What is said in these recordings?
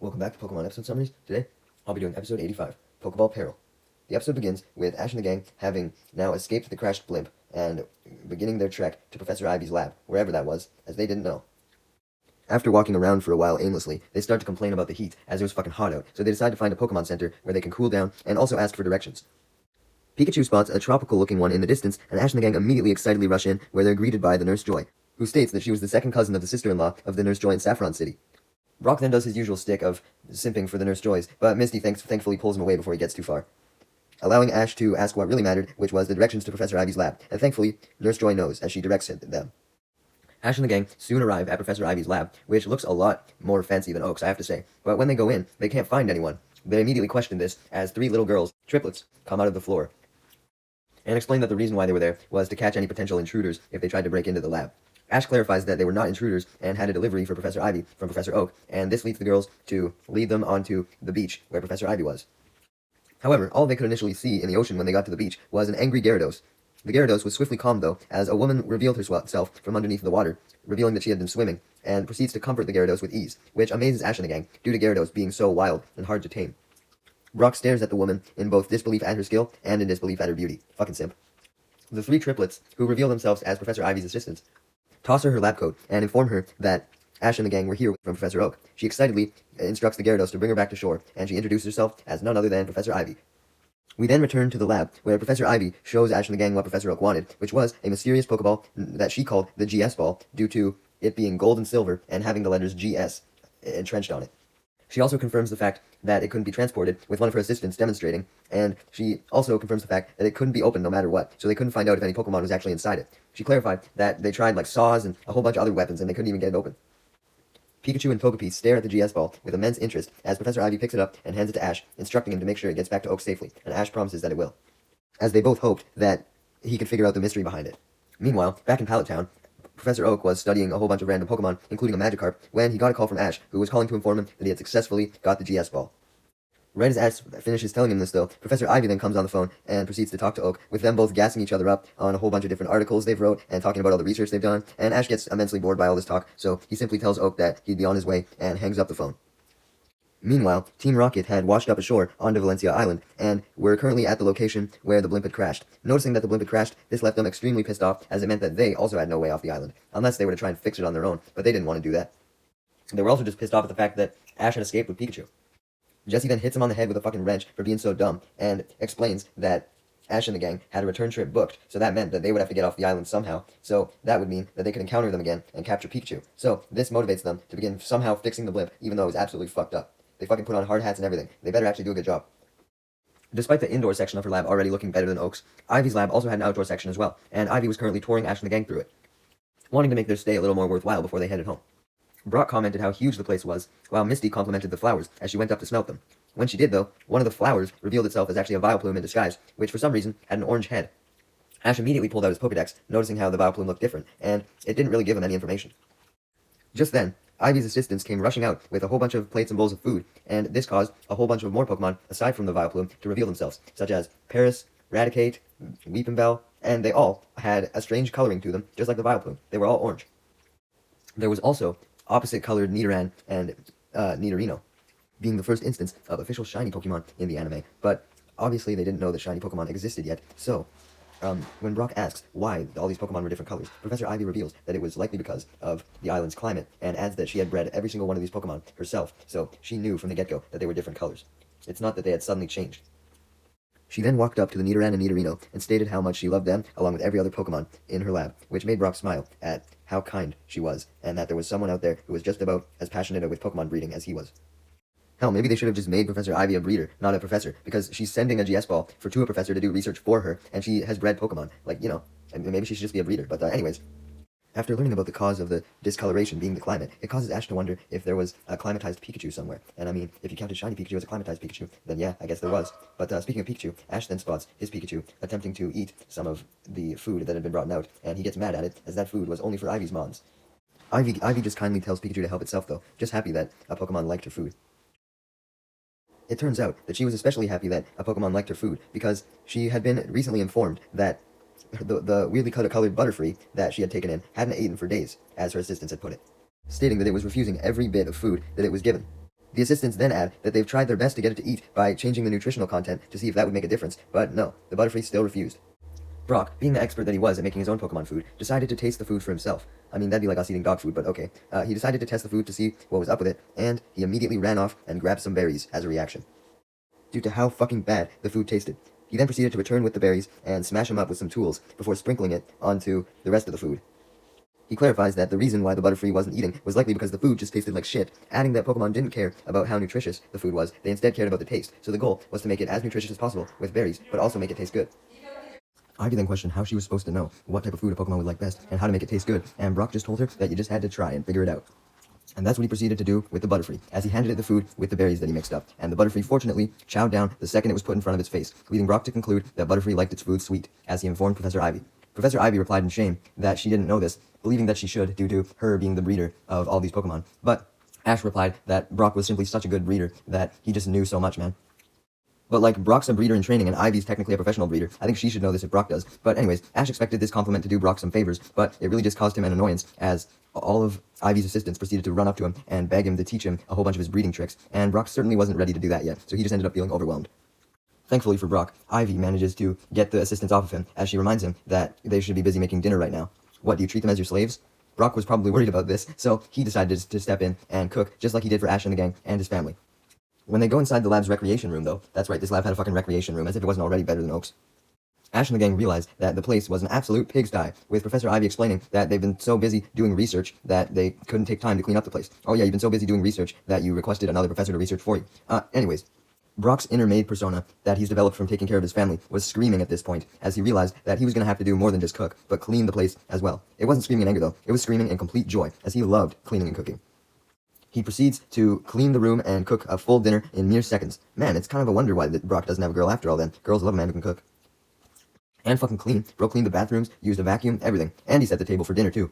Welcome back to Pokemon episode summaries. Today, I'll be doing episode 85, Pokeball Peril. The episode begins with Ash and the gang having now escaped the crashed blimp and beginning their trek to Professor Ivy's lab, wherever that was, as they didn't know. After walking around for a while aimlessly, they start to complain about the heat, as it was fucking hot out, so they decide to find a Pokemon Center where they can cool down and also ask for directions. Pikachu spots a tropical-looking one in the distance, and Ash and the gang immediately excitedly rush in, where they're greeted by the Nurse Joy, who states that she was the second cousin of the sister-in-law of the Nurse Joy in Saffron City. Brock then does his usual stick of simping for the Nurse Joys, but Misty thankfully pulls him away before he gets too far, allowing Ash to ask what really mattered, which was the directions to Professor Ivy's lab, and thankfully, Nurse Joy knows, as she directs them. Ash and the gang soon arrive at Professor Ivy's lab, which looks a lot more fancy than Oak's, I have to say, but when they go in, they can't find anyone. They immediately question this, as three little girls, triplets, come out of the floor, and explain that the reason why they were there was to catch any potential intruders if they tried to break into the lab. Ash clarifies that they were not intruders and had a delivery for Professor Ivy from Professor Oak, and this leads the girls to lead them onto the beach where Professor Ivy was. However, all they could initially see in the ocean when they got to the beach was an angry Gyarados. The Gyarados was swiftly calmed, though, as a woman revealed herself from underneath the water, revealing that she had been swimming, and proceeds to comfort the Gyarados with ease, which amazes Ash and the gang, due to Gyarados being so wild and hard to tame. Brock stares at the woman in both disbelief at her skill and in disbelief at her beauty. Fucking simp. The three triplets, who reveal themselves as Professor Ivy's assistants, toss her lab coat and inform her that Ash and the gang were here from Professor Oak. She excitedly instructs the Gyarados to bring her back to shore, and she introduces herself as none other than Professor Ivy. We then return to the lab, where Professor Ivy shows Ash and the gang what Professor Oak wanted, which was a mysterious Pokeball that she called the GS Ball, due to it being gold and silver and having the letters GS entrenched on it. She also confirms the fact that it couldn't be transported, with one of her assistants demonstrating, and she also confirms the fact that it couldn't be opened no matter what, so they couldn't find out if any Pokemon was actually inside it. She clarified that they tried like saws and a whole bunch of other weapons, and they couldn't even get it open. Pikachu and Togepi stare at the GS Ball with immense interest as Professor Ivy picks it up and hands it to Ash, instructing him to make sure it gets back to Oak safely, and Ash promises that it will, as they both hoped that he could figure out the mystery behind it. Meanwhile, back in Pallet Town, Professor Oak was studying a whole bunch of random Pokemon, including a Magikarp, when he got a call from Ash, who was calling to inform him that he had successfully got the GS Ball. Right as Ash finishes telling him this, though, Professor Ivy then comes on the phone and proceeds to talk to Oak, with them both gassing each other up on a whole bunch of different articles they've wrote and talking about all the research they've done, and Ash gets immensely bored by all this talk, so he simply tells Oak that he'd be on his way and hangs up the phone. Meanwhile, Team Rocket had washed up ashore onto Valencia Island, and were currently at the location where the blimp had crashed. Noticing that the blimp had crashed, this left them extremely pissed off, as it meant that they also had no way off the island, unless they were to try and fix it on their own, but they didn't want to do that. They were also just pissed off at the fact that Ash had escaped with Pikachu. Jesse then hits him on the head with a fucking wrench for being so dumb, and explains that Ash and the gang had a return trip booked, so that meant that they would have to get off the island somehow, so that would mean that they could encounter them again and capture Pikachu. So this motivates them to begin somehow fixing the blimp, even though it was absolutely fucked up. They fucking put on hard hats and everything. They better actually do a good job. Despite the indoor section of her lab already looking better than Oak's, Ivy's lab also had an outdoor section as well, and Ivy was currently touring Ash and the gang through it, wanting to make their stay a little more worthwhile before they headed home. Brock commented how huge the place was, while Misty complimented the flowers as she went up to smelt them. When she did, though, one of the flowers revealed itself as actually a Vileplume in disguise, which for some reason had an orange head. Ash immediately pulled out his Pokedex, noticing how the Vileplume looked different, and it didn't really give him any information. Just then, Ivy's assistants came rushing out with a whole bunch of plates and bowls of food, and this caused a whole bunch of more Pokemon, aside from the Vileplume, to reveal themselves, such as Paris, Raticate, Weepinbell, and they all had a strange coloring to them, just like the Vileplume. They were all orange. There was also opposite-colored Nidoran and Nidorino, being the first instance of official shiny Pokemon in the anime, but obviously they didn't know that shiny Pokemon existed yet, so when Brock asks why all these Pokemon were different colors, Professor Ivy reveals that it was likely because of the island's climate, and adds that she had bred every single one of these Pokemon herself, so she knew from the get-go that they were different colors. It's not that they had suddenly changed. She then walked up to the Nidoran and Nidorino and stated how much she loved them, along with every other Pokemon in her lab, which made Brock smile at how kind she was, and that there was someone out there who was just about as passionate with Pokemon breeding as he was. Hell, maybe they should have just made Professor Ivy a breeder, not a professor, because she's sending a GS Ball to a professor to do research for her, and she has bred Pokemon. Like, you know, maybe she should just be a breeder. But anyways, after learning about the cause of the discoloration being the climate, it causes Ash to wonder if there was a climatized Pikachu somewhere. And I mean, if you counted shiny Pikachu as a climatized Pikachu, then yeah, I guess there was. But speaking of Pikachu, Ash then spots his Pikachu attempting to eat some of the food that had been brought out, and he gets mad at it, as that food was only for Ivy's mons. Ivy just kindly tells Pikachu to help itself, though, just happy that a Pokemon liked her food. It turns out that she was especially happy that a Pokemon liked her food, because she had been recently informed that the weirdly colored Butterfree that she had taken in hadn't eaten for days, as her assistants had put it, stating that it was refusing every bit of food that it was given. The assistants then add that they've tried their best to get it to eat by changing the nutritional content to see if that would make a difference, but no, the Butterfree still refused. Brock, being the expert that he was at making his own Pokemon food, decided to taste the food for himself. I mean, that'd be like us eating dog food, but okay. He decided to test the food to see what was up with it, and he immediately ran off and grabbed some berries as a reaction, due to how fucking bad the food tasted. He then proceeded to return with the berries and smash them up with some tools before sprinkling it onto the rest of the food. He clarifies that the reason why the Butterfree wasn't eating was likely because the food just tasted like shit, adding that Pokemon didn't care about how nutritious the food was, they instead cared about the taste, so the goal was to make it as nutritious as possible with berries, but also make it taste good. Ivy then questioned how she was supposed to know what type of food a Pokemon would like best and how to make it taste good, and Brock just told her that you just had to try and figure it out. And that's what he proceeded to do with the Butterfree, as he handed it the food with the berries that he mixed up, and the Butterfree fortunately chowed down the second it was put in front of its face, leading Brock to conclude that Butterfree liked its food sweet, as he informed Professor Ivy. Professor Ivy replied in shame that she didn't know this, believing that she should due to her being the breeder of all these Pokemon, but Ash replied that Brock was simply such a good breeder that he just knew so much, man. But like, Brock's a breeder in training and Ivy's technically a professional breeder. I think she should know this if Brock does. But anyways, Ash expected this compliment to do Brock some favors, but it really just caused him an annoyance, as all of Ivy's assistants proceeded to run up to him and beg him to teach him a whole bunch of his breeding tricks, and Brock certainly wasn't ready to do that yet, so he just ended up feeling overwhelmed. Thankfully for Brock, Ivy manages to get the assistants off of him, as she reminds him that they should be busy making dinner right now. What, do you treat them as your slaves? Brock was probably worried about this, so he decided to step in and cook, just like he did for Ash and the gang and his family. When they go inside the lab's recreation room, though, that's right, this lab had a fucking recreation room, as if it wasn't already better than Oak's. Ash and the gang realized that the place was an absolute pigsty, with Professor Ivy explaining that they've been so busy doing research that they couldn't take time to clean up the place. Oh yeah, you've been so busy doing research that you requested another professor to research for you. Anyways, Brock's inner maid persona that he's developed from taking care of his family was screaming at this point, as he realized that he was going to have to do more than just cook, but clean the place as well. It wasn't screaming in anger, though. It was screaming in complete joy, as he loved cleaning and cooking. He proceeds to clean the room and cook a full dinner in mere seconds. Man, it's kind of a wonder why Brock doesn't have a girl after all then. Girls love a man who can cook. And fucking clean. Bro cleaned the bathrooms, used a vacuum, everything. And he set the table for dinner too.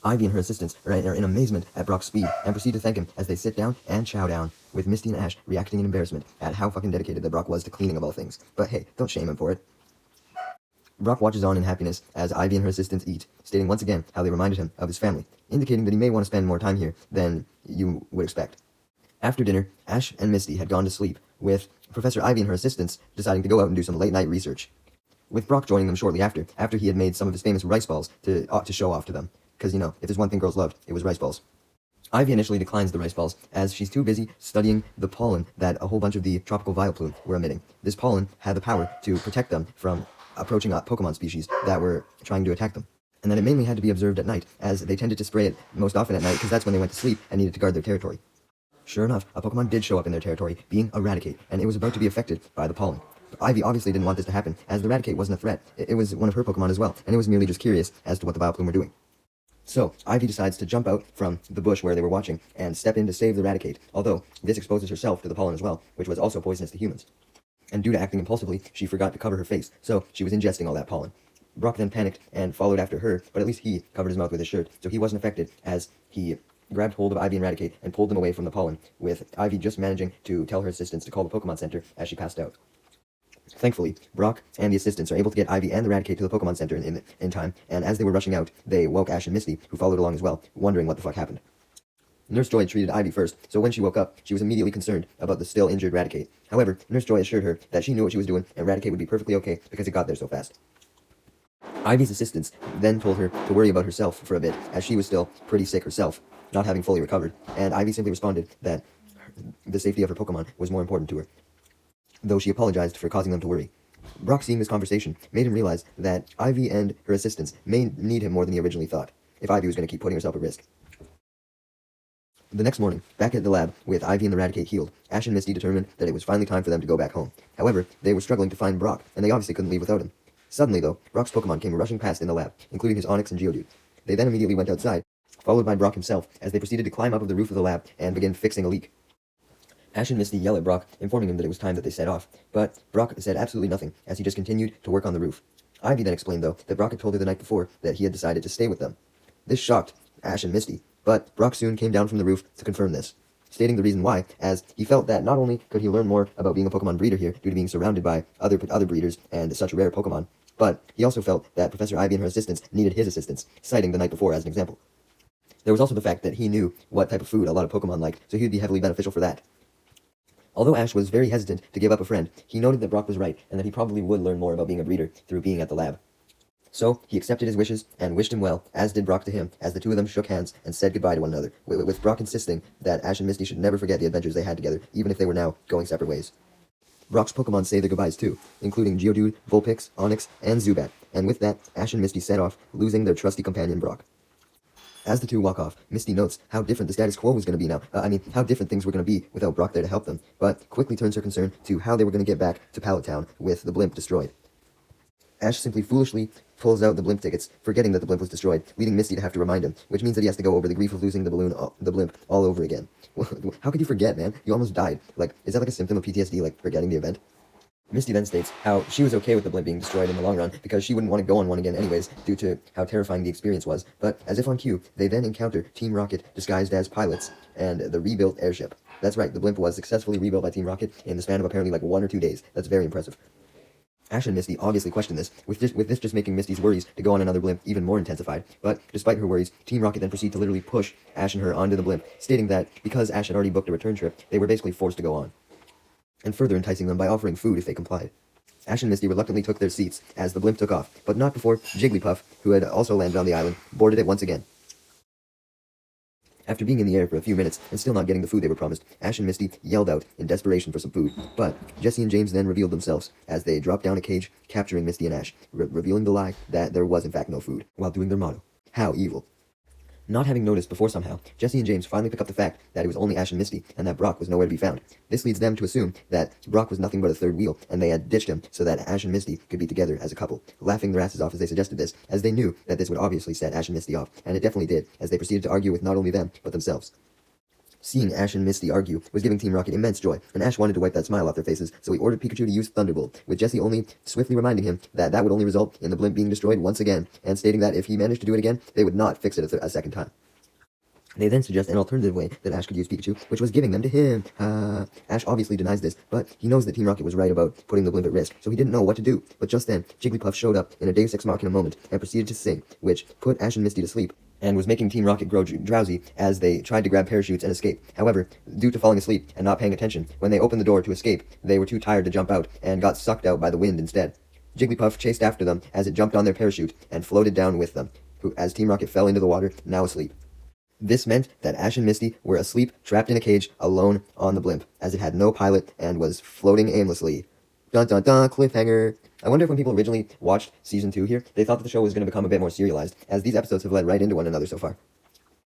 Ivy and her assistants are in amazement at Brock's speed and proceed to thank him as they sit down and chow down, with Misty and Ash reacting in embarrassment at how fucking dedicated that Brock was to cleaning of all things. But hey, don't shame him for it. Brock watches on in happiness as Ivy and her assistants eat, stating once again how they reminded him of his family, indicating that he may want to spend more time here than you would expect. After dinner, Ash and Misty had gone to sleep, with Professor Ivy and her assistants deciding to go out and do some late-night research, with Brock joining them shortly after he had made some of his famous rice balls to show off to them. Because, you know, if there's one thing girls loved, it was rice balls. Ivy initially declines the rice balls, as she's too busy studying the pollen that a whole bunch of the tropical vileplume were emitting. This pollen had the power to protect them from approaching Pokemon species that were trying to attack them. And that it mainly had to be observed at night, as they tended to spray it most often at night because that's when they went to sleep and needed to guard their territory. Sure enough, a Pokemon did show up in their territory, being Eradicate, and it was about to be affected by the pollen. But Ivy obviously didn't want this to happen, as the Eradicate wasn't a threat. It was one of her Pokemon as well, and it was merely just curious as to what the Vileplume were doing. So, Ivy decides to jump out from the bush where they were watching and step in to save the Eradicate, although this exposes herself to the pollen as well, which was also poisonous to humans. And due to acting impulsively, she forgot to cover her face, so she was ingesting all that pollen. Brock then panicked and followed after her, but at least he covered his mouth with his shirt, so he wasn't affected, as he grabbed hold of Ivy and Eradicate and pulled them away from the pollen, with Ivy just managing to tell her assistants to call the Pokemon Center as she passed out. Thankfully, Brock and the assistants are able to get Ivy and the Eradicate to the Pokemon Center in time, and as they were rushing out, they woke Ash and Misty, who followed along as well, wondering what the fuck happened. Nurse Joy treated Ivy first, so when she woke up, she was immediately concerned about the still injured Eradicate. However, Nurse Joy assured her that she knew what she was doing, and Eradicate would be perfectly okay because it got there so fast. Ivy's assistants then told her to worry about herself for a bit, as she was still pretty sick herself, not having fully recovered, and Ivy simply responded that the safety of her Pokemon was more important to her, though she apologized for causing them to worry. Brock seeing this conversation made him realize that Ivy and her assistants may need him more than he originally thought, if Ivy was going to keep putting herself at risk. The next morning, back at the lab, with Ivy and the Eradicate healed, Ash and Misty determined that it was finally time for them to go back home. However, they were struggling to find Brock, and they obviously couldn't leave without him. Suddenly, though, Brock's Pokemon came rushing past in the lab, including his Onix and Geodude. They then immediately went outside, followed by Brock himself, as they proceeded to climb up of the roof of the lab and begin fixing a leak. Ash and Misty yell at Brock, informing him that it was time that they set off, but Brock said absolutely nothing, as he just continued to work on the roof. Ivy then explained, though, that Brock had told her the night before that he had decided to stay with them. This shocked Ash and Misty, but Brock soon came down from the roof to confirm this, stating the reason why, as he felt that not only could he learn more about being a Pokemon breeder here due to being surrounded by other breeders and such rare Pokemon, but he also felt that Professor Ivy and her assistants needed his assistance, citing the night before as an example. There was also the fact that he knew what type of food a lot of Pokemon liked, so he would be heavily beneficial for that. Although Ash was very hesitant to give up a friend, he noted that Brock was right, and that he probably would learn more about being a breeder through being at the lab. So, he accepted his wishes and wished him well, as did Brock to him, as the two of them shook hands and said goodbye to one another, with Brock insisting that Ash and Misty should never forget the adventures they had together, even if they were now going separate ways. Brock's Pokemon say their goodbyes too, including Geodude, Vulpix, Onix, and Zubat, and with that, Ash and Misty set off, losing their trusty companion Brock. As the two walk off, Misty notes how different the status quo was going to be now. How different things were going to be without Brock there to help them, but quickly turns her concern to how they were going to get back to Pallet Town with the blimp destroyed. Ash simply foolishly pulls out the blimp tickets, forgetting that the blimp was destroyed, leaving Misty to have to remind him, which means that he has to go over the grief of losing the blimp all over again. How could you forget, man? You almost died. Like, is that like a symptom of PTSD, like forgetting the event? Misty then states how she was okay with the blimp being destroyed in the long run because she wouldn't want to go on one again anyways due to how terrifying the experience was, but as if on cue, they then encounter Team Rocket disguised as pilots and the rebuilt airship. That's right, the blimp was successfully rebuilt by Team Rocket in the span of apparently like 1 or 2 days. That's very impressive. Ash and Misty obviously question this, with this just making Misty's worries to go on another blimp even more intensified. But despite her worries, Team Rocket then proceed to literally push Ash and her onto the blimp, stating that because Ash had already booked a return trip, they were basically forced to go on, and further enticing them by offering food if they complied. Ash and Misty reluctantly took their seats as the blimp took off, but not before Jigglypuff, who had also landed on the island, boarded it once again. After being in the air for a few minutes and still not getting the food they were promised, Ash and Misty yelled out in desperation for some food, but Jessie and James then revealed themselves as they dropped down a cage, capturing Misty and Ash, revealing the lie that there was in fact no food, while doing their motto, "How evil." Not having noticed before somehow, Jessie and James finally pick up the fact that it was only Ash and Misty, and that Brock was nowhere to be found. This leads them to assume that Brock was nothing but a third wheel, and they had ditched him so that Ash and Misty could be together as a couple, laughing their asses off as they suggested this, as they knew that this would obviously set Ash and Misty off, and it definitely did, as they proceeded to argue with not only them, but themselves. Seeing Ash and Misty argue was giving Team Rocket immense joy, and Ash wanted to wipe that smile off their faces, so he ordered Pikachu to use Thunderbolt, with Jessie only swiftly reminding him that that would only result in the blimp being destroyed once again, and stating that if he managed to do it again, they would not fix it a second time. They then suggest an alternative way that Ash could use Pikachu, which was giving them to him. Ash obviously denies this, but he knows that Team Rocket was right about putting the blimp at risk, so he didn't know what to do. But just then, Jigglypuff showed up in a Deus Ex Machina moment and proceeded to sing, which put Ash and Misty to sleep, and was making Team Rocket grow drowsy as they tried to grab parachutes and escape. However, due to falling asleep and not paying attention, when they opened the door to escape, they were too tired to jump out and got sucked out by the wind instead. Jigglypuff chased after them as it jumped on their parachute and floated down with them, as Team Rocket fell into the water, now asleep. This meant that Ash and Misty were asleep, trapped in a cage, alone on the blimp, as it had no pilot and was floating aimlessly. Dun dun dun, cliffhanger! I wonder if when people originally watched Season 2 here, they thought that the show was going to become a bit more serialized, as these episodes have led right into one another so far.